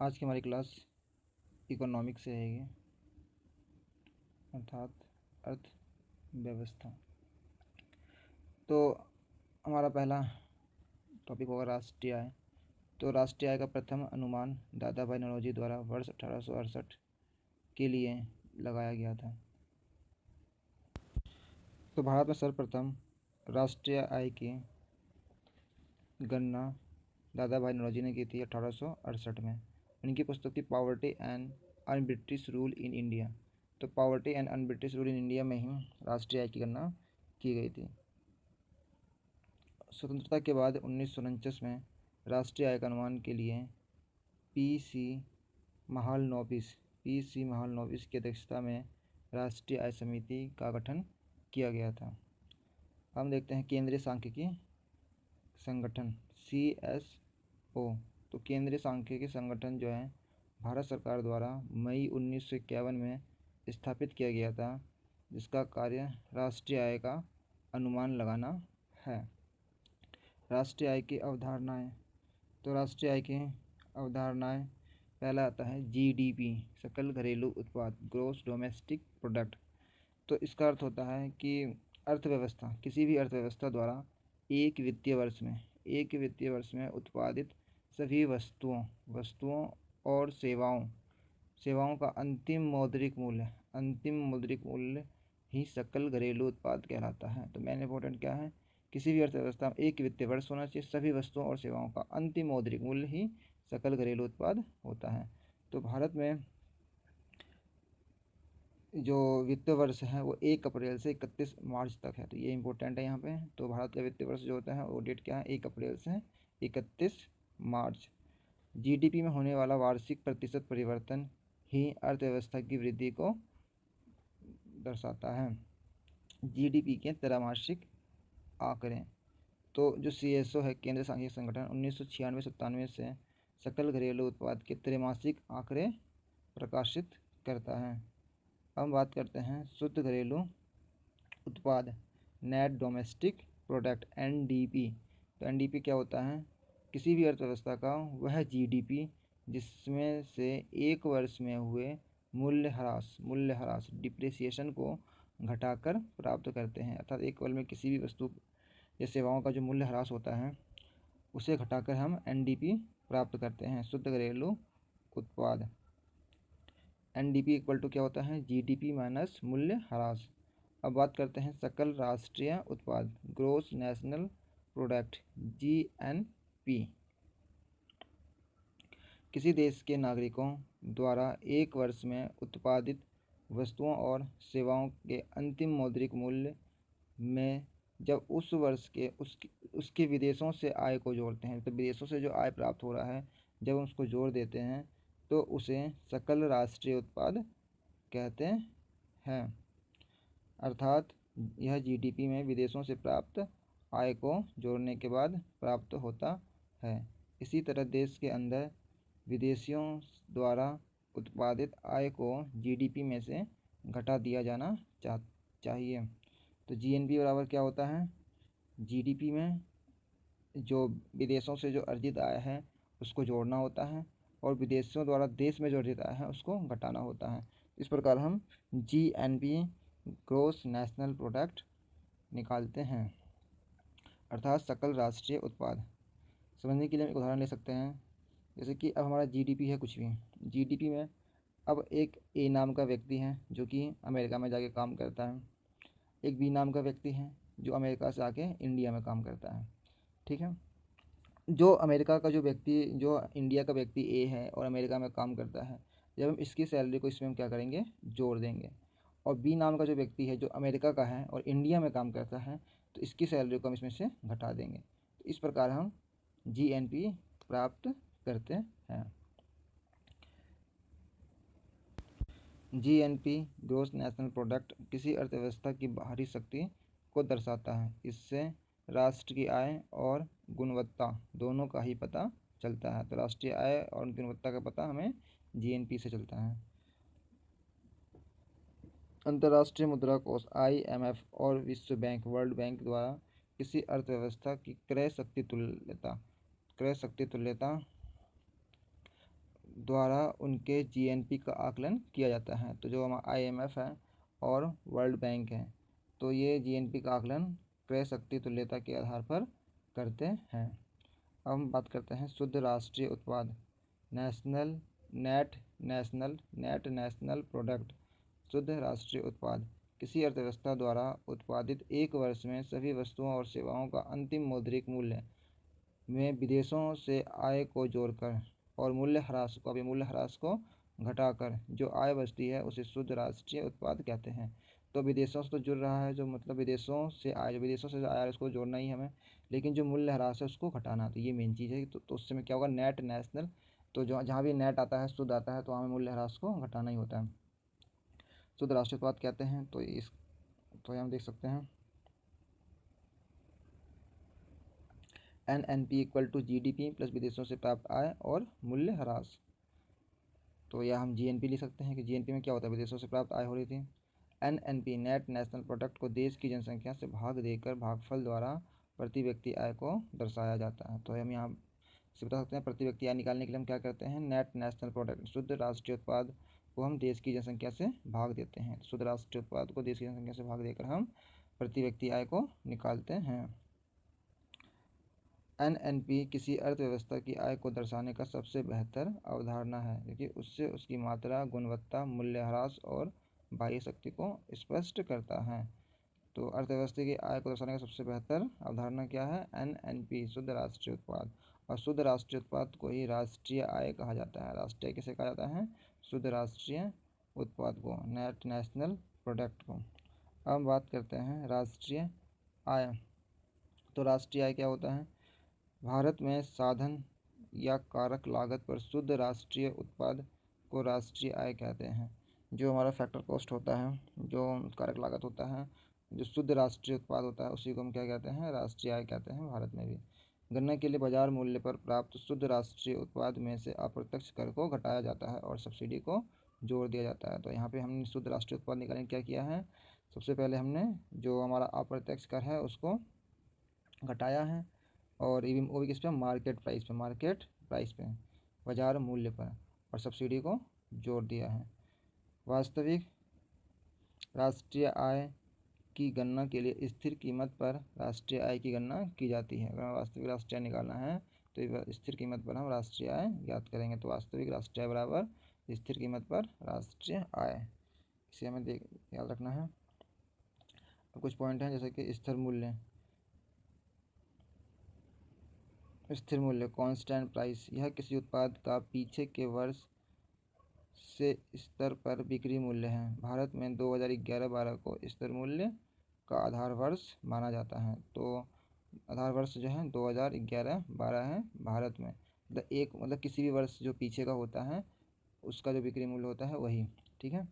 आज की हमारी क्लास इकोनॉमिक्स से रहेगी, अर्थात अर्थव्यवस्था। तो हमारा पहला टॉपिक होगा राष्ट्रीय आय। तो राष्ट्रीय आय का प्रथम अनुमान दादा भाई नौरोजी द्वारा वर्ष 1868 के लिए लगाया गया था। तो भारत में सर्वप्रथम राष्ट्रीय आय की गणना दादा भाई नौरोजी ने की थी 1868 में। उनकी पुस्तक थी poverty and un British rule in India. तो poverty and un British rule in India में ही राष्ट्रीय आय की गणना की गई थी। स्वतंत्रता के बाद 1949 में राष्ट्रीय आय का अनुमान के लिए पी.सी. महालनोबिस की अध्यक्षता में राष्ट्रीय आय समिति का गठन किया गया था। हम देखते हैं केंद्रीय सांख्यिकी संगठन CSO। तो केंद्रीय सांख्यिकी संगठन जो है भारत सरकार द्वारा मई 1951 में स्थापित किया गया था, जिसका कार्य राष्ट्रीय आय का अनुमान लगाना है। राष्ट्रीय आय की अवधारणाएं। तो राष्ट्रीय आय की अवधारणाएं, पहला आता है GDP, सकल घरेलू उत्पाद, ग्रॉस डोमेस्टिक प्रोडक्ट। तो इसका अर्थ होता है कि अर्थव्यवस्था, किसी भी अर्थव्यवस्था द्वारा एक वित्तीय वर्ष में उत्पादित सभी वस्तुओं और सेवाओं का अंतिम मौद्रिक मूल्य ही सकल घरेलू उत्पाद कहलाता है। तो मेन इंपॉर्टेंट क्या है, किसी भी अर्थव्यवस्था में एक वित्तीय वर्ष होना चाहिए, सभी वस्तुओं और सेवाओं का अंतिम मौद्रिक मूल्य ही सकल घरेलू उत्पाद होता है। तो भारत में जो वित्तीय वर्ष है वो 1 अप्रैल से 31 मार्च तक है। तो ये इंपॉर्टेंट है यहाँ पे। तो भारत का वित्तीय वर्ष जो होता है वो डेट क्या है, 1 अप्रैल से 31 मार्च। GDP में होने वाला वार्षिक प्रतिशत परिवर्तन ही अर्थव्यवस्था की वृद्धि को दर्शाता है। GDP के त्रैमासिक आंकड़े। तो जो CSO है, केंद्रीय सांख्यिकी संगठन, 1996-97 से सकल घरेलू उत्पाद के त्रैमासिक आंकड़े प्रकाशित करता है। हम बात करते हैं शुद्ध घरेलू उत्पाद, नेट डोमेस्टिक प्रोडक्ट, NDP। तो NDP क्या होता है, किसी भी अर्थव्यवस्था का वह GDP जिसमें से एक वर्ष में हुए मूल्यह्रास डिप्रिसिएशन को घटाकर प्राप्त करते हैं। अर्थात एक वर्ष में किसी भी वस्तु या सेवाओं का जो मूल्यह्रास होता है उसे घटाकर हम NDP प्राप्त करते हैं, शुद्ध घरेलू उत्पाद। NDP इक्वल टू क्या होता है, GDP माइनस मूल्यह्रास। अब बात करते हैं सकल राष्ट्रीय उत्पाद, ग्रोस नेशनल प्रोडक्ट, GNP। किसी देश के नागरिकों द्वारा एक वर्ष में उत्पादित वस्तुओं और सेवाओं के अंतिम मौद्रिक मूल्य में जब उस वर्ष के उसके विदेशों से आय को जोड़ते हैं, तो विदेशों से जो आय प्राप्त हो रहा है जब हम उसको जोड़ देते हैं तो उसे सकल राष्ट्रीय उत्पाद कहते हैं। अर्थात यह GDP में विदेशों से प्राप्त आय को जोड़ने के बाद प्राप्त होता है। इसी तरह देश के अंदर विदेशियों द्वारा उत्पादित आय को GDP में से घटा दिया जाना चाहिए। तो GNP बराबर क्या होता है, GDP में जो विदेशों से जो अर्जित आय है उसको जोड़ना होता है और विदेशों द्वारा देश में जो अर्जित आय है उसको घटाना होता है। इस प्रकार हम GNP, ग्रोस नेशनल प्रोडक्ट, निकालते हैं, अर्थात सकल राष्ट्रीय उत्पाद। समझने के लिए एक उदाहरण ले सकते हैं, जैसे कि अब हमारा GDP है कुछ भी, GDP में अब एक A नाम का व्यक्ति है जो कि अमेरिका में जाके काम करता है, एक B नाम का व्यक्ति है जो अमेरिका से आके इंडिया में काम करता है। ठीक है, जो अमेरिका का जो इंडिया का व्यक्ति A है और अमेरिका में काम करता है, जब हम इसकी सैलरी को इसमें हम क्या करेंगे, जोड़ देंगे। और B नाम का जो व्यक्ति है जो अमेरिका का है और इंडिया में काम करता है, तो इसकी सैलरी को हम इसमें से घटा देंगे। तो इस प्रकार हम GNP प्राप्त करते हैं। GNP, ग्रोस नेशनल प्रोडक्ट, किसी अर्थव्यवस्था की बाहरी शक्ति को दर्शाता है। इससे राष्ट्र की आय और गुणवत्ता दोनों का ही पता चलता है। तो राष्ट्रीय आय और गुणवत्ता का पता हमें GNP से चलता है। अंतर्राष्ट्रीय मुद्रा कोष IMF और विश्व बैंक, वर्ल्ड बैंक द्वारा किसी अर्थव्यवस्था की क्रय शक्ति तुल्यता द्वारा उनके जीएनपी का आकलन किया जाता है। तो जो हमारा आईएमएफ है और वर्ल्ड बैंक है, तो ये जीएनपी का आकलन क्रय शक्ति तुल्यता के आधार पर करते हैं। अब हम बात करते हैं शुद्ध राष्ट्रीय उत्पाद, नेशनल नेट नेशनल प्रोडक्ट। शुद्ध राष्ट्रीय उत्पाद किसी अर्थव्यवस्था द्वारा उत्पादित एक वर्ष में सभी वस्तुओं और सेवाओं का अंतिम मौद्रिक मूल्य में विदेशों से आय को जोड़कर और मूल्य ह्रास को घटाकर जो आय बचती है उसे शुद्ध राष्ट्रीय उत्पाद कहते हैं। तो विदेशों से तो जुड़ रहा है, जो मतलब विदेशों से आया उसको जोड़ना ही हमें, लेकिन जो मूल्य ह्रास है उसको घटाना, तो ये मेन चीज़ है। तो उससे में क्या होगा, नेट नेशनल, तो जो जहाँ भी नेट आता है, शुद्ध आता है, तो हमें मूल्य ह्रास को घटाना ही होता है, शुद्ध राष्ट्रीय उत्पाद कहते हैं। तो हम देख सकते हैं NNP equal to GDP plus विदेशों से प्राप्त आय और मूल्य ह्रास। तो या हम GNP लिख सकते हैं कि GNP में क्या होता है, विदेशों से प्राप्त आय हो रही थी। NNP नेट नेशनल प्रोडक्ट को देश की जनसंख्या से भाग देकर भागफल द्वारा प्रति व्यक्ति आय को दर्शाया जाता है। तो हम यहाँ से बता सकते हैं प्रति व्यक्ति आय निकालने के लिए हम क्या करते हैं, नेट नेशनल प्रोडक्ट शुद्ध राष्ट्रीय उत्पाद को हम देश की जनसंख्या से भाग देते हैं। शुद्ध राष्ट्रीय उत्पाद को देश की जनसंख्या से भाग देकर हम प्रति व्यक्ति आय को निकालते हैं। NNP किसी अर्थव्यवस्था की आय को दर्शाने का सबसे बेहतर अवधारणा है, क्योंकि उससे उसकी मात्रा, गुणवत्ता, मूल्यह्रास और बाह्य शक्ति को स्पष्ट करता है। तो अर्थव्यवस्था की आय को दर्शाने का सबसे बेहतर अवधारणा क्या है, NNP शुद्ध राष्ट्रीय उत्पाद। और शुद्ध राष्ट्रीय उत्पाद को ही राष्ट्रीय आय कहा जाता है। राष्ट्रीय किसे कहा जाता है, शुद्ध राष्ट्रीय उत्पाद को, नेट नेशनल प्रोडक्ट को। अब बात करते हैं राष्ट्रीय आय। तो राष्ट्रीय आय क्या होता है, भारत में साधन या कारक लागत पर शुद्ध राष्ट्रीय उत्पाद को राष्ट्रीय आय कहते हैं। जो हमारा फैक्टर कॉस्ट होता है, जो कारक लागत होता है, जो शुद्ध राष्ट्रीय उत्पाद होता है, उसी को हम क्या कहते हैं, राष्ट्रीय आय कहते हैं भारत में भी। गन्ना के लिए बाजार मूल्य पर प्राप्त शुद्ध राष्ट्रीय उत्पाद में से अप्रत्यक्ष कर को घटाया जाता है और सब्सिडी को जोड़ दिया जाता है। तो यहाँ पे हमने शुद्ध राष्ट्रीय उत्पाद निकालने क्या किया है, सबसे पहले हमने जो हमारा अप्रत्यक्ष कर है उसको घटाया है, और वो भी किस पे, मार्केट प्राइस पे, बाजार मूल्य पर, और सब्सिडी को जोड़ दिया है। वास्तविक राष्ट्रीय आय की गणना के लिए स्थिर कीमत पर राष्ट्रीय आय की गणना की जाती है। अगर वास्तविक राष्ट्रीय आय निकालना है तो स्थिर कीमत पर हम राष्ट्रीय आय ज्ञात करेंगे। तो वास्तविक राष्ट्रीय आय बराबर स्थिर कीमत पर राष्ट्रीय आय, इसे हमें याद रखना है। कुछ पॉइंट हैं, जैसे कि स्थिर मूल्य कांस्टेंट प्राइस, यह किसी उत्पाद का पीछे के वर्ष से स्तर पर बिक्री मूल्य है। भारत में 2011-12 को स्तर मूल्य का आधार वर्ष माना जाता है। तो आधार वर्ष जो है 2011-12 है भारत में, मतलब किसी भी वर्ष जो पीछे का होता है उसका जो बिक्री मूल्य होता है वही, ठीक है।